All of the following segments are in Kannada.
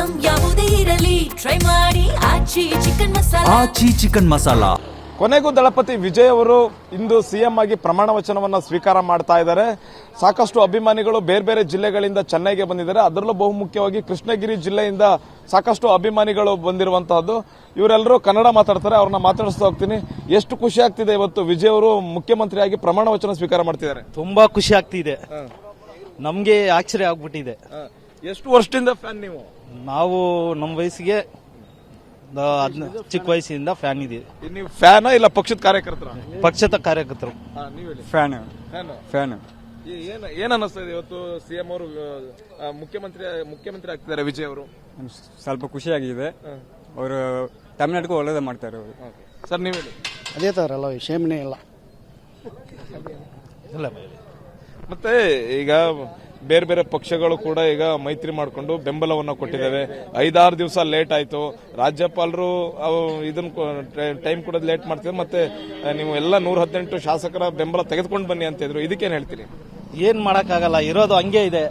ಐಟಂ ಯಾವುದೇ ಇರಲಿ ಟ್ರೈ ಮಾಡಿ ಆಚಿ ಚಿಕನ್ ಮಸಾಲಾ. ಆಚಿ ಚಿಕನ್ ಮಸಾಲಾ. ಕೊನೆಗೂ ದಳಪತಿ ವಿಜಯ್ ಅವರು ಇಂದು ಸಿಎಂ ಆಗಿ ಪ್ರಮಾಣ ವಚನವನ್ನು ಸ್ವೀಕಾರ ಮಾಡ್ತಾ ಇದ್ದಾರೆ. ಸಾಕಷ್ಟು ಅಭಿಮಾನಿಗಳು ಬೇರೆ ಬೇರೆ ಜಿಲ್ಲೆಗಳಿಂದ ಚೆನ್ನೈಗೆ ಬಂದಿದ್ದಾರೆ. ಅದರಲ್ಲೂ ಬಹುಮುಖ್ಯವಾಗಿ ಕೃಷ್ಣಗಿರಿ ಜಿಲ್ಲೆಯಿಂದ ಸಾಕಷ್ಟು ಅಭಿಮಾನಿಗಳು ಬಂದಿರುವಂತಹದ್ದು. ಇವರೆಲ್ಲರೂ ಕನ್ನಡ ಮಾತಾಡ್ತಾರೆ, ಅವ್ರನ್ನ ಮಾತಾಡಿಸ್ತಾ ಹೋಗ್ತೀನಿ. ಎಷ್ಟು ಖುಷಿ ಆಗ್ತಿದೆ ಇವತ್ತು ವಿಜಯ್ ಅವರು ಮುಖ್ಯಮಂತ್ರಿಯಾಗಿ ಪ್ರಮಾಣ ವಚನ ಸ್ವೀಕಾರ ಮಾಡ್ತಿದ್ದಾರೆ? ತುಂಬಾ ಖುಷಿ ಆಗ್ತಿದೆ, ನಮ್ಗೆ ಆಶ್ಚರ್ಯ ಆಗ್ಬಿಟ್ಟಿದೆ. ಎಷ್ಟು ವರ್ಷದಿಂದ ಫ್ಯಾನ್ ನೀವು? ನಾವು ನಮ್ಮ ವಯಸ್ಸಿಗೆ ಚಿಕ್ಕ ವಯಸ್ಸಿಂದ ಫ್ಯಾನ್ ಇದೀವಿ. ನೀವು ಫ್ಯಾನ್ ಇಲ್ಲ ಪಕ್ಷದ ಕಾರ್ಯಕರ್ತರ? ಪಕ್ಷದ ಕಾರ್ಯಕರ್ತರು. ಫ್ಯಾನ್. ಏನ್ ಅನ್ನಿಸ್ತಾ ಇದೆ ಇವತ್ತು ಸಿಎಂ ಅವರು ಮುಖ್ಯಮಂತ್ರಿ ಆಗ್ತಿದ್ದಾರೆ ವಿಜಯ್ ಅವರು? ಸ್ವಲ್ಪ ಖುಷಿಯಾಗಿದೆ. ಅವರು ತಮಿಳ್ನಾಡಿಗೂ ಒಳ್ಳೇದ ಮಾಡ್ತಾರೆ ಅವರು. ಸರ್ ನೀವು ಹೇಳಿ. ಅದೇ ತರಲ್ಲ ವಿಷಯನೇ ಇಲ್ಲ. ಮತ್ತೆ ಈಗ ಬೇರೆ ಬೇರೆ ಪಕ್ಷಗಳು ಕೂಡ ಈಗ ಮೈತ್ರಿ ಮಾಡಿಕೊಂಡು ಬೆಂಬಲವನ್ನು ಕೊಟ್ಟಿದ್ದಾವೆ. 5-6 ದಿವಸ ಲೇಟ್ ಆಯ್ತು. ರಾಜ್ಯಪಾಲರು ಇದನ್ನ ಟೈಮ್ ಕೊಡೋದು ಲೇಟ್ ಮಾಡ್ತಿದ್ರು. ಮತ್ತೆ ನೀವು ಎಲ್ಲ 118 ಶಾಸಕರ ಬೆಂಬಲ ತೆಗೆದುಕೊಂಡು ಬನ್ನಿ ಅಂತ ಇದ್ರು. ಇದಕ್ಕೇನು ಹೇಳ್ತೀರಿ? ಏನ್ ಮಾಡಕ್ಕಾಗಲ್ಲ, ಇರೋದು ಹಂಗೆ ಇದೆ.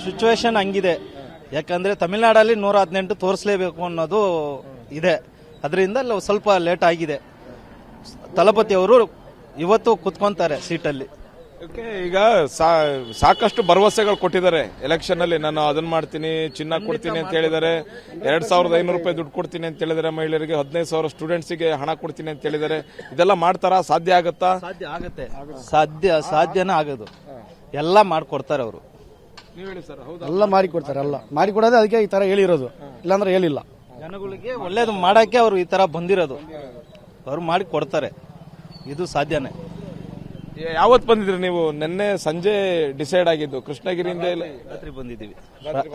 ಸಿಚುವೇಶನ್ ಹಂಗಿದೆ. ಯಾಕಂದ್ರೆ ತಮಿಳ್ನಾಡಲ್ಲಿ 118 ತೋರಿಸಲೇಬೇಕು ಅನ್ನೋದು ಇದೆ. ಅದರಿಂದ ಸ್ವಲ್ಪ ಲೇಟ್ ಆಗಿದೆ. ತಲಪತಿ ಅವರು ಇವತ್ತು ಕುತ್ಕೊಂತಾರೆ ಸೀಟಲ್ಲಿ. ಈಗ ಸಾಕಷ್ಟು ಭರವಸೆಗಳು ಕೊಟ್ಟಿದ್ದಾರೆ ಎಲೆಕ್ಷನ್ ಅಲ್ಲಿ. ನಾನು ಅದನ್ನ ಮಾಡ್ತೀನಿ, ಚಿನ್ನ ಕೊಡ್ತೀನಿ ಅಂತ ಹೇಳಿದ್ದಾರೆ. 2,500 ರೂಪಾಯಿ ದುಡ್ಡು ಕೊಡ್ತೀನಿ ಅಂತ ಹೇಳಿದ್ದಾರೆ. ಮಹಿಳೆಯರಿಗೆ 15,000 ಸ್ಟೂಡೆಂಟ್ಸ್ಗೆ ಹಣ ಕೊಡ್ತೀನಿ ಅಂತ ಹೇಳಿದ್ದಾರೆ. ಇದೆಲ್ಲ ಮಾಡ್ತಾರಾ? ಸಾಧ್ಯ ಆಗುತ್ತಾ? ಸಾಧ್ಯ ಆಗುತ್ತೆ, ಸಾಧ್ಯನೇ ಆಗೋದು. ಎಲ್ಲ ಮಾಡ್ಕೊಡ್ತಾರೆ ಅವರು. ನೀವು ಹೇಳಿ ಸರ್. ಹೌದು, ಎಲ್ಲ ಮಾಡಿಕೊಡ್ತಾರೆ. ಎಲ್ಲ ಮಾಡಿಕೊಡೋದೇ ಅದಕ್ಕೆ ಈ ತರ ಹೇಳಿರೋದು, ಇಲ್ಲಾಂದ್ರೆ ಹೇಳಿಲ್ಲ. ಜನಗಳಿಗೆ ಒಳ್ಳೇದು ಮಾಡಕ್ಕೆ ಅವರು ಈ ತರ ಬಂದಿರೋದು. ಅವರು ಮಾಡಿ ಕೊಡ್ತಾರೆ, ಇದು ಸಾಧ್ಯನೇ. ಯಾವತ್ ಬಂದಿದ್ರಿ ನೀವು? ನಿನ್ನೆ ಸಂಜೆ ಡಿಸೈಡ್ ಆಗಿದ್ದು ಕೃಷ್ಣಗಿರಿಯಿಂದ?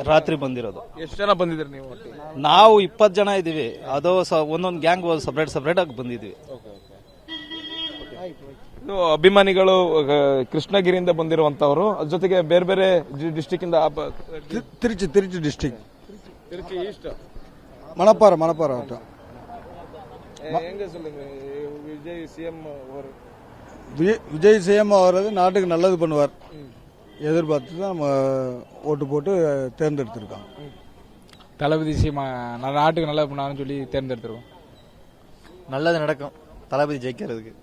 ರಾತ್ರಿ ಬಂದಿರೋದು. ಎಷ್ಟು ಜನ ಬಂದಿದ್ರಿ ನೀವು? ನಾವು 20 ಜನ ಇದೀವಿ. ಅದು ಒಂದೊಂದು ಗ್ಯಾಂಗ್ ಸಪರೇಟ್ ಆಗಿ ಬಂದಿದ್ವಿ. ಇದು ಅಭಿಮಾನಿಗಳು ಕೃಷ್ಣಗಿರಿಯಿಂದ ಬಂದಿರುವಂತವರು, ಜೊತೆಗೆ ಬೇರೆ ಬೇರೆ ಡಿಸ್ಟಿಕ್ ಇಂದ. ತಿರುಚಿ ಡಿಸ್ಟಿಕ್, ತಿರುಚಿ ಈಸ್ಟ್, ಮಣಪಾರ ವಿಜಯ್ ಸಿಎಂ ಅವರು. விஜய் சிஎம் அவரது நாட்டுக்கு நல்லது பண்ணுவார் எதிர்பார்த்து தான் நம்ம ஓட்டு போட்டு தேர்ந்தெடுத்திருக்கோம். தளபதி சிஎம் நாட்டுக்கு நல்லது பண்ணாருன்னு சொல்லி தேர்ந்தெடுத்திருக்கோம். நல்லது நடக்கும், தளபதி ஜெயிக்கிறதுக்கு.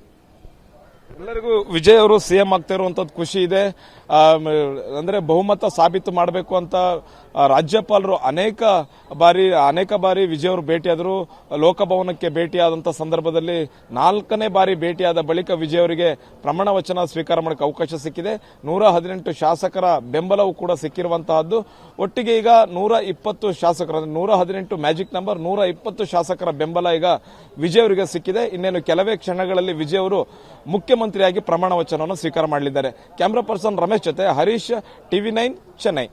ಎಲ್ಲರಿಗೂ ವಿಜಯ್ ಅವರು ಸಿಎಂ ಆಗ್ತಾ ಇರುವಂತದ್ದು ಖುಷಿ ಇದೆ. ಅಂದ್ರೆ ಬಹುಮತ ಸಾಬೀತು ಮಾಡಬೇಕು ಅಂತ ರಾಜ್ಯಪಾಲರು ಅನೇಕ ಬಾರಿ ವಿಜಯ್ ಅವರು ಭೇಟಿಯಾದರು. ಲೋಕಭವನಕ್ಕೆ ಭೇಟಿಯಾದಂತ ಸಂದರ್ಭದಲ್ಲಿ 4ನೇ ಬಾರಿ ಭೇಟಿಯಾದ ಬಳಿಕ ವಿಜಯ್ ಅವರಿಗೆ ಪ್ರಮಾಣ ವಚನ ಸ್ವೀಕಾರ ಮಾಡಕ್ಕೆ ಅವಕಾಶ ಸಿಕ್ಕಿದೆ. 118 ಶಾಸಕರ ಬೆಂಬಲವೂ ಕೂಡ ಸಿಕ್ಕಿರುವಂತಹದ್ದು. ಒಟ್ಟಿಗೆ ಈಗ 120 ಶಾಸಕರು, 118 ಮ್ಯಾಜಿಕ್ ನಂಬರ್, 120 ಶಾಸಕರ ಬೆಂಬಲ ಈಗ ವಿಜಯ್ ಅವರಿಗೆ ಸಿಕ್ಕಿದೆ. ಇನ್ನೇನು ಕೆಲವೇ ಕ್ಷಣಗಳಲ್ಲಿ ವಿಜಯ್ ಅವರು ಮುಖ್ಯಮಂತ್ರಿಯಾಗಿ ಪ್ರಮಾಣ ವಚನವನ್ನು ಸ್ವೀಕಾರ ಮಾಡಲಿದ್ದಾರೆ. ಕ್ಯಾಮರಾ ಪರ್ಸನ್ ರಮೇಶ್ ಜೊತೆ ಹರೀಶ್, TV9 ಚೆನ್ನೈ.